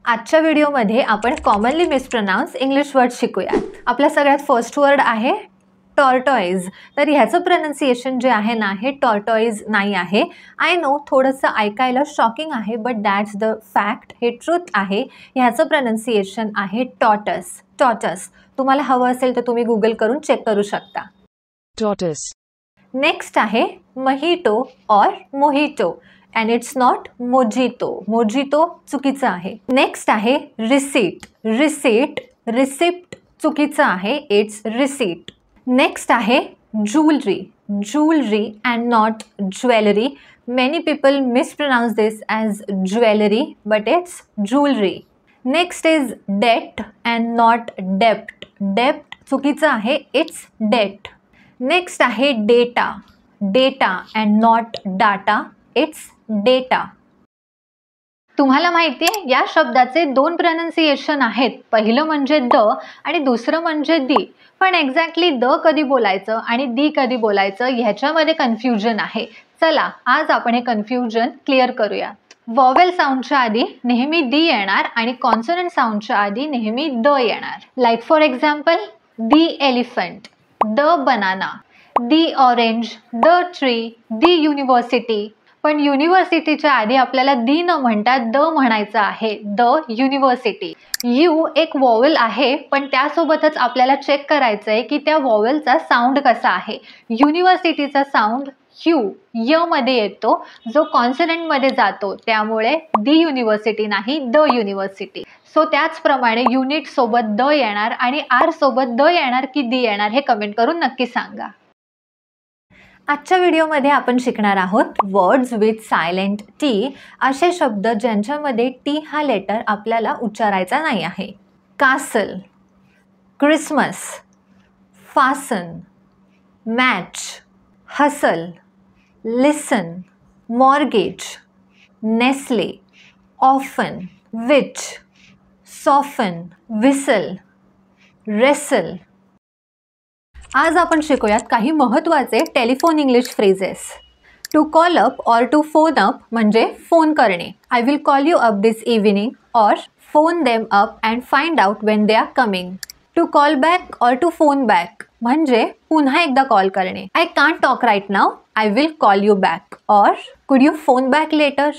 आजच्या व्हिडिओमध्ये आपण कॉमनली मिसप्रोनाउन्स इंग्लिश वर्ड शिकूया। आपला सगळ्यात फर्स्ट वर्ड आहे टॉर्टॉइज। तर ह्याचं प्रोनाउन्सिएशन जे आहे ना हे टॉर्टॉइज नाही आहे। आय नो थोडंसं ऐकायला शॉकिंग आहे, बट दॅट्स द फॅक्ट, हे ट्रूथ आहे। ह्याचं प्रोनाउन्सिएशन आहे टॉर्टस। टॉर्टस तुम्हाला हवं असेल तर तुम्ही गूगल करून चेक करू शकता। Tortoise. नेक्स्ट आहे महीटो और मोहिटो and it's not mojito. Mojito चुकीचं आहे। नेक्स्ट आहे रिसीट। रिसीट रिसिप्ट चुकीचं आहे, इट्स रिसीट। नेक्स्ट आहे jewellery. Jewellery and not jewelry. Many people mispronounce this as jewelry, but it's jewelry. Next is debt and not debt. Debt चुकीचं आहे, it's debt. Next आहे data. Data and not data, it's data. तुम्हाला माहिती आहे या शब्दाचे दोन pronunciation आहेत, पहिलं म्हणजे द आणि दुसरं म्हणजे दी। पण एक्झॅक्टली द कधी बोलायचं आणि दी कधी बोलायचं ह्याच्यामध्ये कन्फ्युजन आहे। चला आज आपण हे कन्फ्युजन क्लिअर करूया। वॉवेल साऊंडच्या आधी नेहमी दी येणार आणि कॉन्सोनंट साऊंडच्या आधी नेहमी द येणार। Like for example the elephant, the banana, the orange, the tree, the university. पण युनिव्हर्सिटीच्या आधी आपल्याला दी न म्हणता द म्हणायचं आहे, द युनिव्हर्सिटी। यू एक वॉवेल आहे, पण त्यासोबतच आपल्याला चेक करायचं आहे की त्या वॉवेलचा साऊंड कसा आहे। युनिव्हर्सिटीचा साऊंड यू य मध्ये येतो, जो कॉन्सोनंटमध्ये जातो, त्यामुळे दी युनिव्हर्सिटी नाही, द युनिव्हर्सिटी। सो त्याचप्रमाणे युनिट सोबत द येणार आणि आर सोबत द येणार की दी येणार हे कमेंट करून नक्की सांगा। आजच्या व्हिडिओमध्ये आपण शिकणार आहोत वर्ड्स विथ सायलेंट टी, असे शब्द ज्यांच्यामध्ये टी हा लेटर आपल्याला उच्चारायचा नाही आहे। Castle, Christmas, fasten, match, hustle, listen, mortgage, Nestle, often, which, soften, whistle, wrestle. आज आपण शिकूयात काही महत्त्वाचे telephone English phrases. To call up और टू फोन अप म्हणजे फोन करणे। I will call you up this evening और phone them up and find out when they are coming. To call back और टू फोन बॅक म्हणजे पुन्हा एकदा call करणे। I can't talk right now, I will call you back और could you phone back later.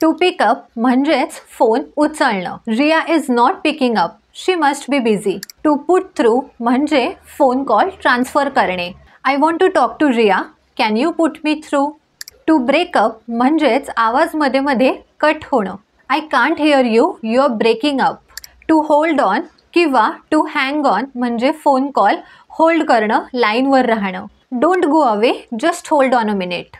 To pick up म्हणजेच phone उचलणं। Riya is not picking up, she must be busy. To put through म्हणजे phone call transfer करणे। I want to talk to Riya, can you put me through. To break up म्हणजेच आवाज मध्ये मध्ये cut होणं। I can't hear you, you are breaking up. To hold on किंवा to hang on म्हणजे phone call hold करणं, लाईनवर राहणं। Don't go away, just hold on a minute.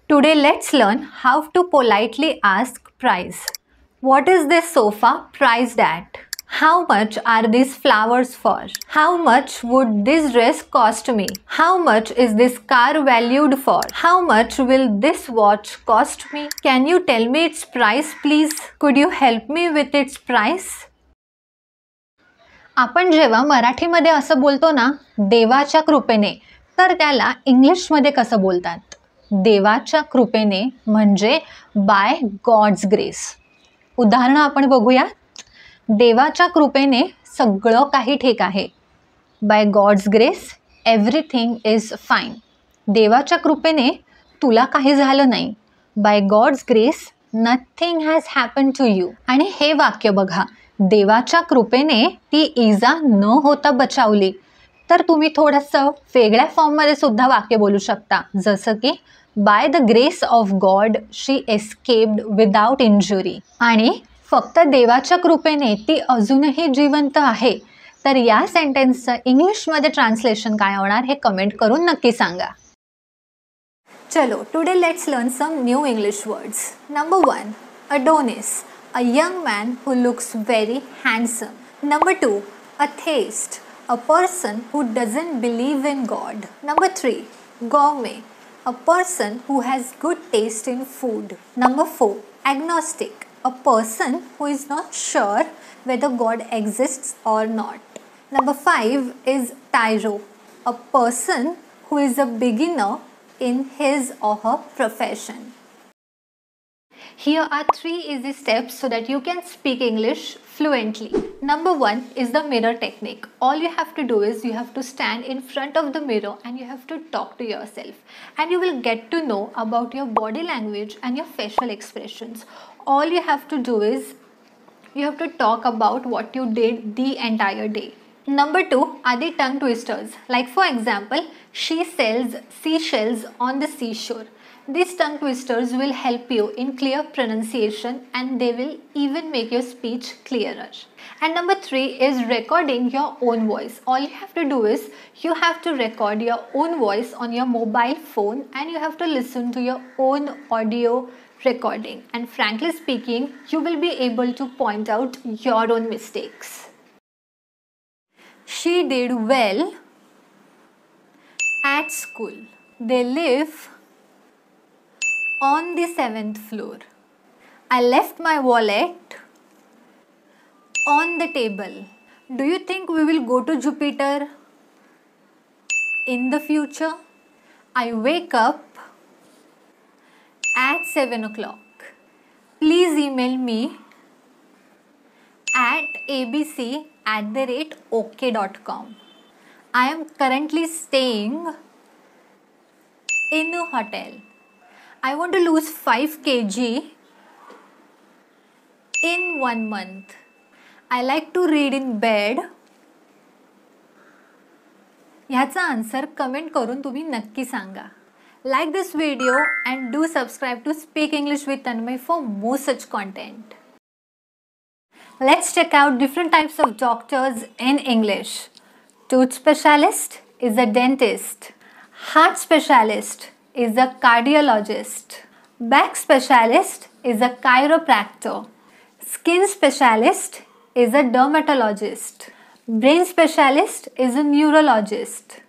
Today let's learn how to politely ask price. What is this sofa priced at? How much are these flowers for? How much would this dress cost me? How much is this car valued for? How much will this watch cost me? Can you tell me its price please? Could you help me with its price? आपण जेव्हा मराठीमध्ये असं बोलतो ना देवाच्या कृपेने, तर त्याला इंग्लिशमध्ये कसं बोलतात? देवाच्या कृपेने म्हणजे बाय गॉड्स ग्रेस। उदाहरण आपण बघूया। देवाच्या कृपेने सगळं काही ठीक आहे। By God's grace everything is fine. देवाच्या कृपेने तुला काही झालं नाही। By God's grace nothing has happen to you. आणि हे वाक्य बघा, देवाच्या कृपेने ती इजा न होता बचावली। तर तुम्ही थोडंसं वेगळ्या फॉर्ममध्ये सुद्धा वाक्य बोलू शकता, जसं की by the grace of God she escaped without injury. आणि फक्त देवाच्या कृपेने ती अजूनही जिवंत आहे। तर या सेंटेन्सचं इंग्लिशमध्ये ट्रान्सलेशन काय होणार हे कमेंट करून नक्की सांगा। चलो today let's learn some new English words. Number 1 Adonis, a young man who looks very handsome. Number 2 atheist, a person who doesn't believe in God. Number 3 gourmet, a person who has good taste in food. Number 4 agnostic, a person who is not sure whether God exists or not. Number 5 is tyro, a person who is a beginner in his or her profession. Here are 3 easy steps so that you can speak English fluently. Number 1 is the mirror technique. All you have to do is you have to stand in front of the mirror and you have to talk to yourself, and you will get to know about your body language and your facial expressions. All you have to do is you have to talk about what you did the entire day. Number 2 are the tongue twisters. Like for example, she sells seashells on the seashore. These tongue twisters will help you in clear pronunciation, and they will even make your speech clearer. And number 3 is recording your own voice. All you have to do is you have to record your own voice on your mobile phone, and you have to listen to your own audio recording. And frankly speaking, you will be able to point out your own mistakes. She did well at school. They live on the 7th floor. I left my wallet on the table. Do you think we will go to Jupiter in the future? I wake up at 7 o'clock. Please email me at abc@ok.com. I am currently staying in a hotel. I want to lose 5 kg in 1 month. I like to read in bed. ह्याचा answer comment करून तुम्ही नक्की सांगा. Like this video and do subscribe to Speak English with Tanmay for more such content. Let's check out different types of doctors in English. Tooth specialist is a dentist. Heart specialist is a cardiologist. Back specialist is a chiropractor. Skin specialist is a dermatologist. Brain specialist is a neurologist.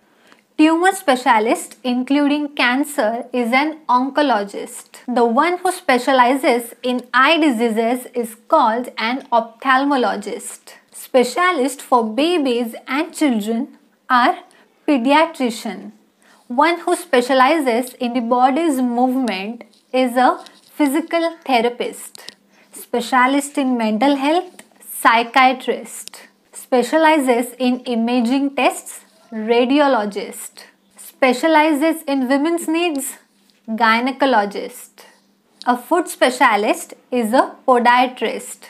Tumor specialist, including cancer, is an oncologist. The one who specializes in eye diseases is called an ophthalmologist. Specialists for babies and children are pediatrician. One who specializes in the body's movement is a physical therapist. Specialist in mental health, psychiatrist. Specializes in imaging tests, radiologist. Specializes in women's needs, gynecologist. A food specialist is a podiatrist.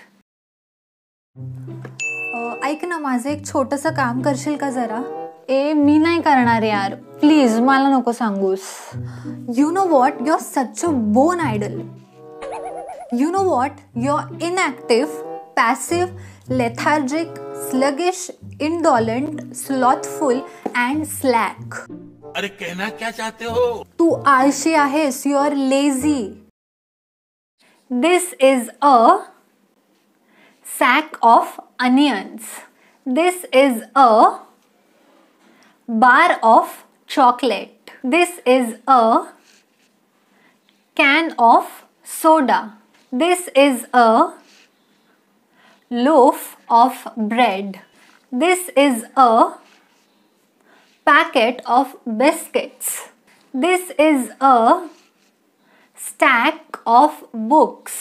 ऐक ना, माझं एक छोटंसं काम करशील का जरा? मी नाही करणार यार, प्लीज मला नको सांगूस. You know what, you are such a bone idle. You know what, you are inactive, passive, lethargic, sluggish, indolent, slothful and slack. अरे कहना क्या चाहते हो? तू आळशी आहेस, you are lazy. This is a sack of onions. This is a bar of chocolate. This is a can of soda. This is a loaf of bread. This is a packet of biscuits. This is a stack of books.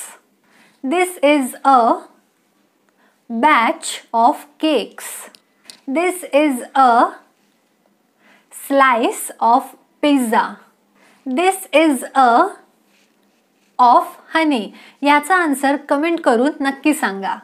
This is a batch of cakes. This is a slice of pizza. This is a of honey. याचा answer comment करून नक्की सांगा.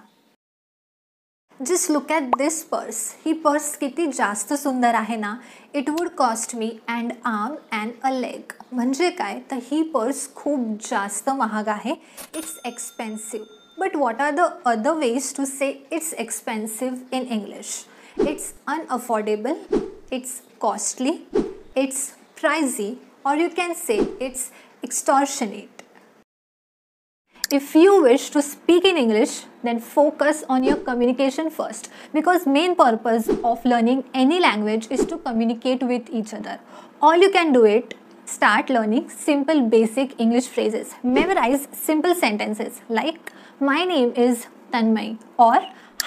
Just look at this purse. He purse किती जास्त सुंदर आहे ना. It would cost me an arm and a leg. म्हणजे काय, तर ही पर्स खूप जास्त महाग आहे. It's expensive. But what are the other ways to say it's expensive in English? It's unaffordable, it's costly, it's pricey, or you can say it's extortionate. If you wish to speak in English, then focus on your communication first, because main purpose of learning any language is to communicate with each other. All you can do it, start learning simple basic English phrases. Memorize simple sentences like my name is Tanmay or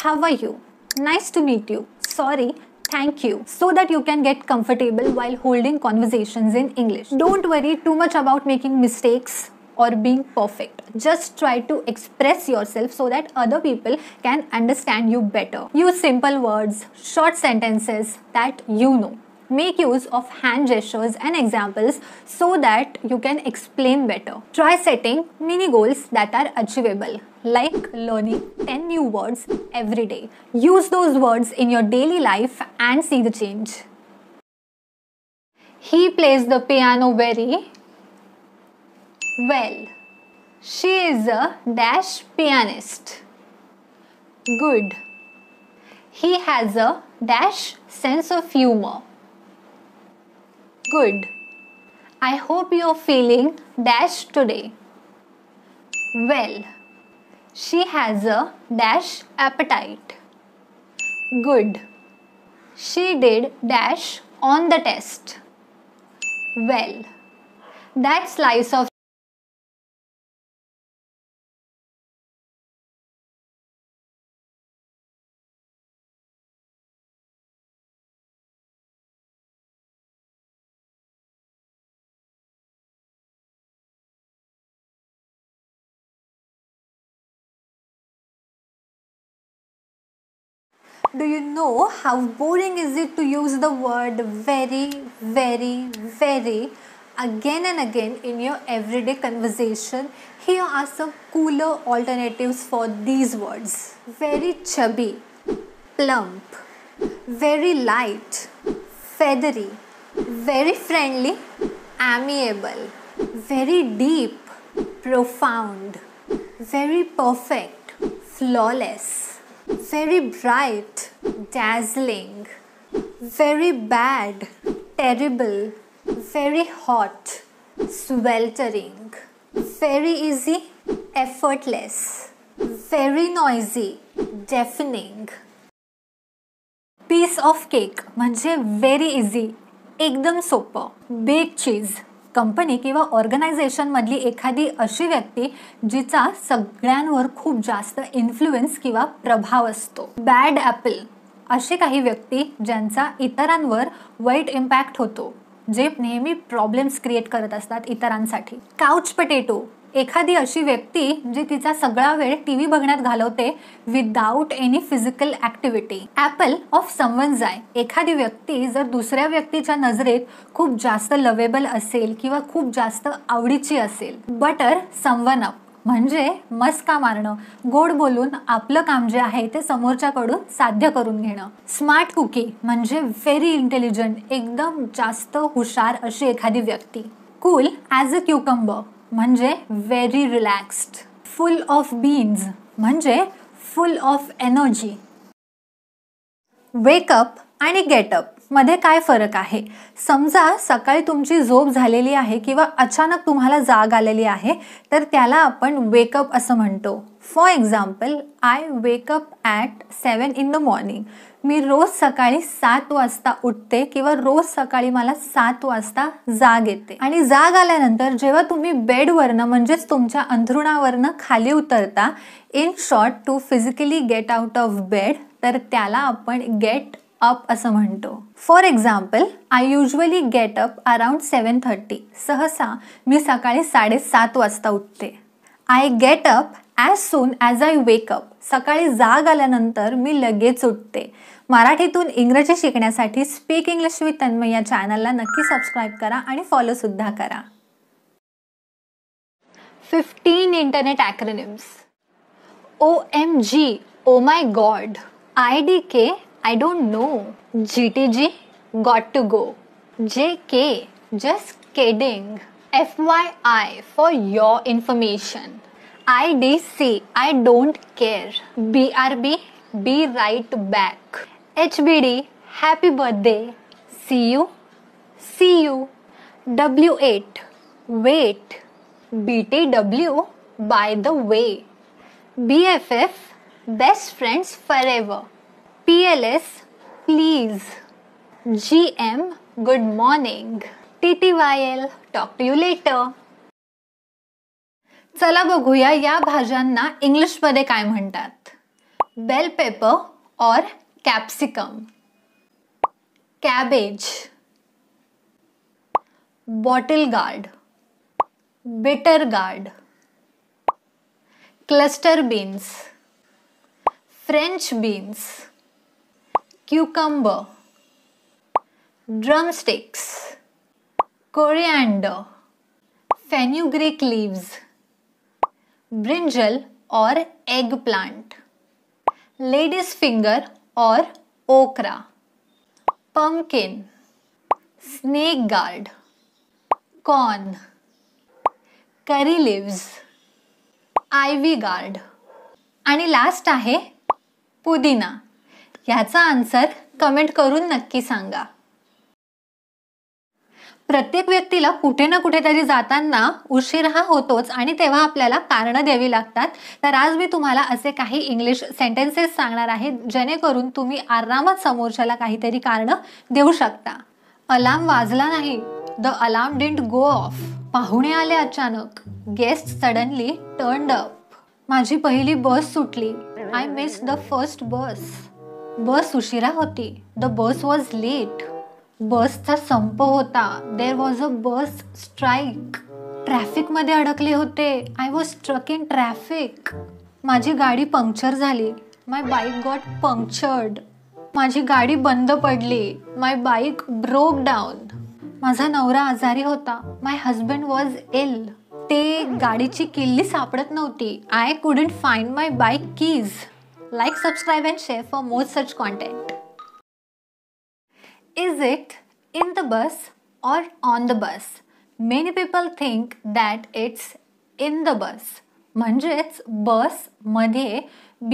how are you? Nice to meet you. Sorry. Thank you, so that you can get comfortable while holding conversations in English. Don't worry too much about making mistakes or being perfect. Just try to express yourself so that other people can understand you better. Use simple words, short sentences that you know. Make use of hand gestures and examples so that you can explain better. Try setting mini goals that are achievable, like learning 10 new words every day. Use those words in your daily life and see the change. He plays the piano very well. She is a dash pianist. Good. He has a dash sense of humor. Good. I hope you're feeling dash today. Well. She has a dash appetite. Good. She did dash on the test. Well. That slice of Do you know how boring is it to use the word very, very, very again and again in your everyday conversation? Here are some cooler alternatives for these words. Very chubby, plump, very light, feathery, very friendly, amiable, very deep, profound, very perfect, flawless, very bright, dazzling, very bad, terrible, very hot, sweltering, very easy, effortless, very noisy, deafening. Piece of cake म्हणजे very easy, एकदम सोपं. Bake चीज, company किंवा ऑर्गनायझेशनमधली एखादी अशी व्यक्ती जिचा सगळ्यांवर खूप जास्त इन्फ्लुएन्स किंवा प्रभाव असतो. बॅड ॲपल, अशी काही व्यक्ती ज्यांचा इतरांवर वाईट इम्पॅक्ट होतो, जे नेहमी प्रॉब्लेम्स क्रिएट करत असतात इतरांसाठी. काउच पोटॅटो, एखादी अशी व्यक्ती जी तिचा सगळा वेळ टीव्ही बघण्यात घालवते without any physical activity. Apple of someone's I, एखादी व्यक्ती जर दुसऱ्या व्यक्तीच्या नजरेत खूप जास्त लवेबल असेल किंवा खूप जास्त आवडीची असेल. बटर समवन अप, म्हणजे मस्का मारणं, गोड बोलून आपलं काम जे आहे ते समोरच्याकडून साध्य करून घेणं. स्मार्ट कुकी म्हणजे व्हेरी इंटेलिजंट, एकदम जास्त हुशार अशी एखादी व्यक्ती. कूल ॲज अ क्युकंबर म्हणजे very relaxed. Full of beans म्हणजे फुल ऑफ एनर्जी. वेकअप आणि गेटअप मध्ये काय फरक आहे? समजा सकाळी तुमची झोप झालेली आहे किंवा अचानक तुम्हाला जाग आलेली आहे तर त्याला आपण वेकअप असं म्हणतो. For example, I wake up at 7 in the morning. मी रोज सकाळी 7 वाजता उठते किंवा रोज सकाळी मला 7 वाजता जाग येते. आणि जाग आल्यानंतर जेव्हा तुम्ही बेडवरनं म्हणजेच तुमच्या अंथरुणावरनं खाली उतरता, in short to physically get out of bed, तर त्याला आपण गेट अप असं म्हणतो. For example, I usually get up around 7:30. सहसा मी सकाळी 7:30 वाजता उठते. I get up as soon as I wake up, सकाळी जाग आल्यानंतर मी लगेच उठते. मराठीतून इंग्रजी शिकण्यासाठी स्पीक इंग्लिश विथ तन्मय या चॅनलला नक्की सबस्क्राईब करा आणि फॉलो सुद्धा करा. 15 internet acronyms. OMG, oh my god. IDK, I don't know. GTG, got to go. JK, just kidding. FYI, for your information. IDC, I don't care. BRB, be right back. HBD, happy birthday. CU, see you. W8, wait. BTW, by the way. BFF, best friends forever. PLS, please. GM, good morning. TTYL, talk to you later. चला बघूया या भाज्यांना इंग्लिशमध्ये काय म्हणतात. Bell pepper और capsicum. Cabbage. Bottle gourd. bitter gourd, cluster beans, French beans, cucumber, drumsticks, coriander, fenugreek leaves, brinjal or eggplant, lady's finger or okra, pumpkin, snake gourd, corn, curry leaves, ivy gourd आणि last आहे पुदिना. याचा answer comment करून नक्की सांगा. प्रत्येक व्यक्तीला कुठे ना कुठेतरी जाताना उशीर हा होतोच आणि तेव्हा आपल्याला कारणं द्यावी लागतात. तर आज मी तुम्हाला असे काही इंग्लिश सेंटेन्सेस सांगणार आहे जेणेकरून तुम्ही आरामात समोरच्याला काहीतरी कारणं देऊ शकता. अलार्म वाजला नाही. The alarm didn't go off. पाहुणे आले अचानक. Guest suddenly turned up. माझी पहिली बस सुटली. I missed the first bus. Bus उशिरा होती. The bus was late. बसचा संप होता. There was a bus strike. Traffic मध्ये अडकले होते. I was struck in traffic. माझी गाडी पंक्चर झाली. My bike got punctured. माझी गाडी बंद पडली. My bike broke down. माझा नवरा आजारी होता. माय हजबंड वॉज इल. ते गाडीची किल्ली सापडत नव्हती. I couldn't find my bike keys. Like, subscribe and share for more such content. Is it in the bus or on the bus? Many people think that it's in the bus. म्हणजेच बस मध्ये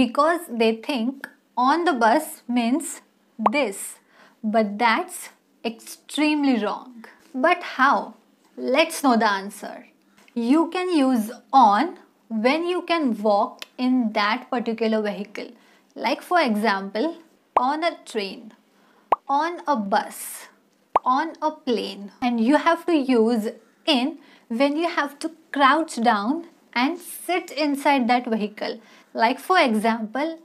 because they think on the bus means this. But that's extremely wrong. But how? Let's know the answer. You can use on when you can walk in that particular vehicle. Like for example, on a train, on a bus, on a plane. And you have to use in when you have to crouch down and sit inside that vehicle. Like for example,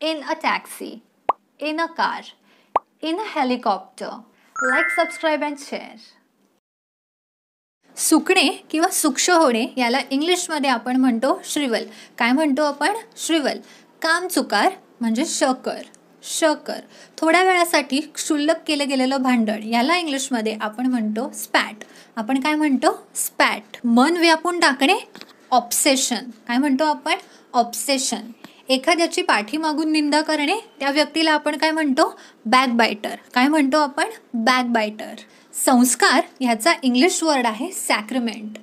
in a taxi, in a car, in a helicopter. Like, subscribe and share. सुकणे किंवा सूक्ष्म होणे याला इंग्लिशमध्ये आपण म्हणतो श्रीवल. काय म्हणतो आपण? श्रीवल. काम चुकार म्हणजे शकर. शकर. थोड्या वेळासाठी क्षुल्लक केलं गेलेलं भांडण याला इंग्लिशमध्ये आपण म्हणतो स्पॅट. आपण काय म्हणतो? स्पॅट. मन व्यापून टाकणे, ऑब्सेशन. काय म्हणतो आपण? ऑब्सेशन. एखाद्याची पाठीमागून निंदा करणे, त्या व्यक्तीला आपण काय म्हणतो? बॅकबायटर. काय म्हणतो आपण? बॅकबायटर. संस्कार ह्याचा इंग्लिश वर्ड आहे सॅक्रिमेंट.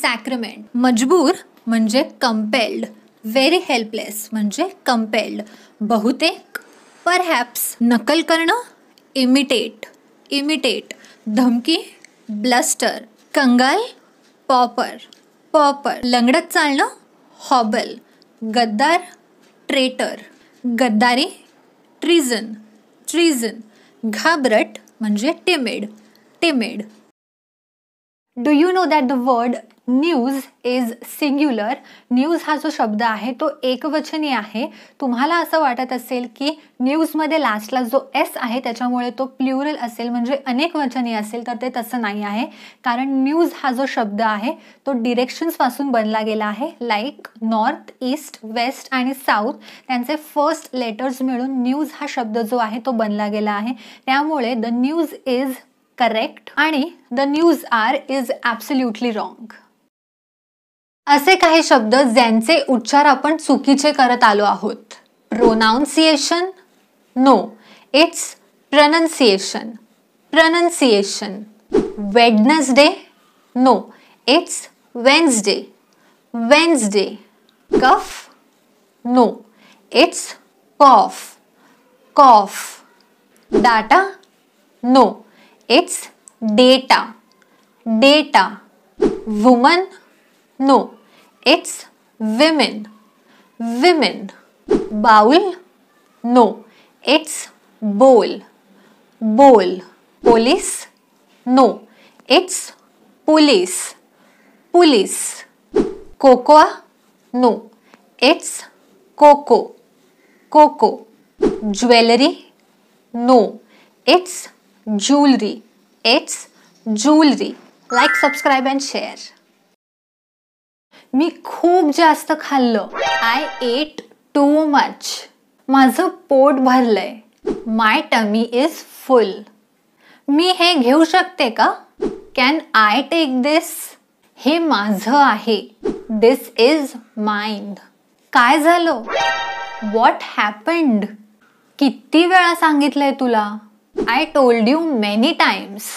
सॅक्रिमेंट. मजबूर म्हणजे कंपेल्ड. व्हेरी हेल्पलेस म्हणजे कंपेल्ड. बहुतेक, परहॅप्स. नकल करणं, इमिटेट. इमिटेट. धमकी, ब्लस्टर. कंगाल, पॉपर. पॉपर. लंगडत चालणं, हॉबल. गद्दार, ट्रेटर. गद्दारी, ट्रीझन. ट्रीझन. घाबरट म्हणजे timid. Timid. Do you know that the word news is singular? News हा जो शब्द आहे तो एकवचनी आहे. तुम्हाला असं वाटत असेल की न्यूजमध्ये लास्टला जो एस आहे त्याच्यामुळे तो प्लुरल असेल म्हणजे अनेक वचनी असेल, तर ते तसं नाही आहे. कारण न्यूज हा जो शब्द आहे तो डिरेक्शन्सपासून बनला गेला आहे. लाईक नॉर्थ, ईस्ट, वेस्ट आणि साऊथ त्यांचे फर्स्ट लेटर्स मिळून न्यूज हा शब्द जो आहे तो बनला गेला आहे. त्यामुळे द न्यूज इज करेक्ट आणि the news are is absolutely wrong. असे काही शब्द ज्यांचे उच्चार आपण चुकीचे करत आलो आहोत. Pronounciation, no, it's pronunciation. Pronunciation. Wednesday, no, it's Wednesday. Wednesday. Cough, no, it's cough. Cough. Data, no, it's data. Data. Woman, no, it's women. Women. Bowl, no, it's bowl. Bowl. Police, no, it's police. Police. Cocoa, no, it's cocoa. Cocoa. Jewelry, no, it's jewelry. It's jewelry. Like, subscribe and share. मी खूप जास्त खाल्लं. I ate too much. माझं पोट भरलंय. माय tummy is फुल. मी हे घेऊ शकते का? Can I take this? हे माझं आहे. This is mine. काय झालं? What happened? किती वेळा सांगितलंय तुला? I told you many times.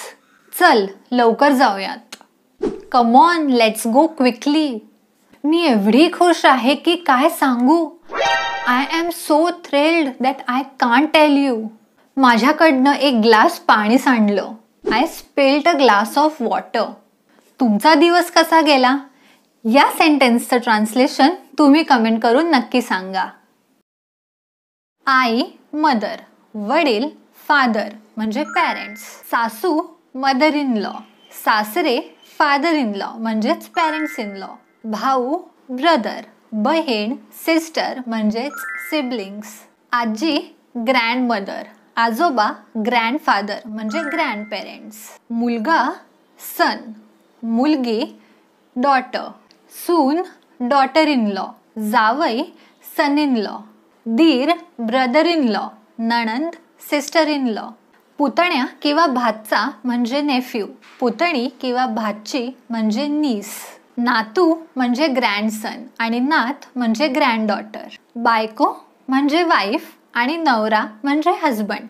चल लवकर जाऊयात. Come on, let's go quickly. मी एवढी खुश आहे की काय सांगू. I am so thrilled that I can't tell you. माझ्याकडनं एक ग्लास पाणी सांडलं. I spilled a glass of water. तुमचा दिवस कसा गेला? या सेंटेन्सचं ट्रान्सलेशन तुम्ही कमेंट करून नक्की सांगा. आई मदर, वडील फादर म्हणजे पॅरेंट्स, सासू मदर इन लॉ, सासरे फादर इन लॉ म्हणजेच पॅरेंट्स इन लॉ, भाऊ ब्रदर, बहीण सिस्टर म्हणजेच सिबलिंग्स, आजी ग्रँड मदर, आजोबा ग्रँडफादर म्हणजे ग्रँड पेरेंट्स, मुलगा सन, मुलगी डॉटर, सून डॉटर इन लॉ, जावई सन इन लॉ, दीर ब्रदर इन लॉ, नणंद सिस्टर इन लॉ, पुतण्या किंवा भाचा म्हणजे नेफ्यू, पुतणी किंवा भाची म्हणजे नीस, नातू म्हणजे ग्रँडसन आणि नात म्हणजे ग्रँडडॉटर, बायको म्हणजे वाईफ आणि नवरा म्हणजे हजबंड.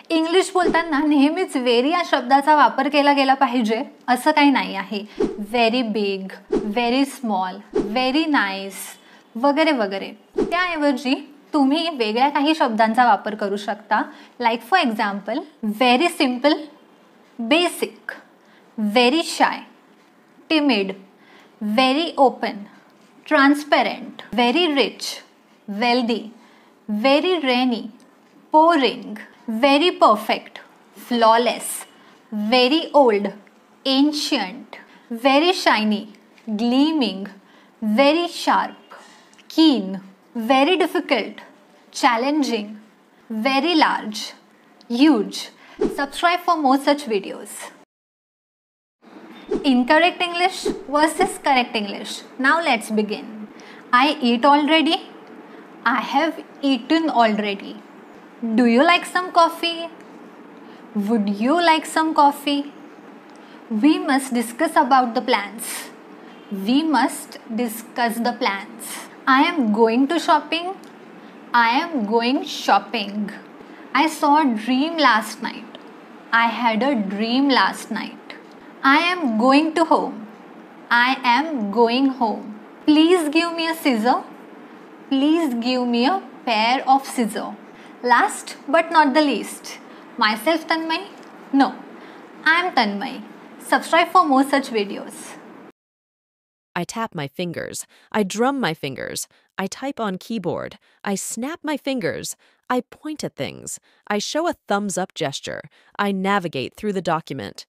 इंग्लिश बोलताना नेहमीच व्हेरी या शब्दाचा वापर केला गेला पाहिजे असं काही नाही आहे. Very big, very small, very nice वगैरे वगैरे. त्याऐवजी तुम्ही वेगळ्या काही शब्दांचा वापर करू शकता. Like for example very simple, basic, very shy, timid, very open, transparent, very rich, wealthy, very rainy, pouring, very perfect, flawless, very old, ancient, very shiny, gleaming, very sharp, keen, very difficult, challenging, very large, huge. Subscribe for more such videos. Incorrect English versus correct English. Now let's begin. I eat already. I have eaten already. Do you like some coffee? Would you like some coffee? We must discuss about the plans. We must discuss the plans. I am going to shopping. I am going shopping. I saw a dream last night. I had a dream last night. I am going to home. I am going home. Please give me a scissor. Please give me a pair of scissors. Last but not the least, myself Tanmay? No, I am Tanmay. Subscribe for more such videos. I tap my fingers. I drum my fingers. I type on keyboard. I snap my fingers. I point at things. I show a thumbs up gesture. I navigate through the document.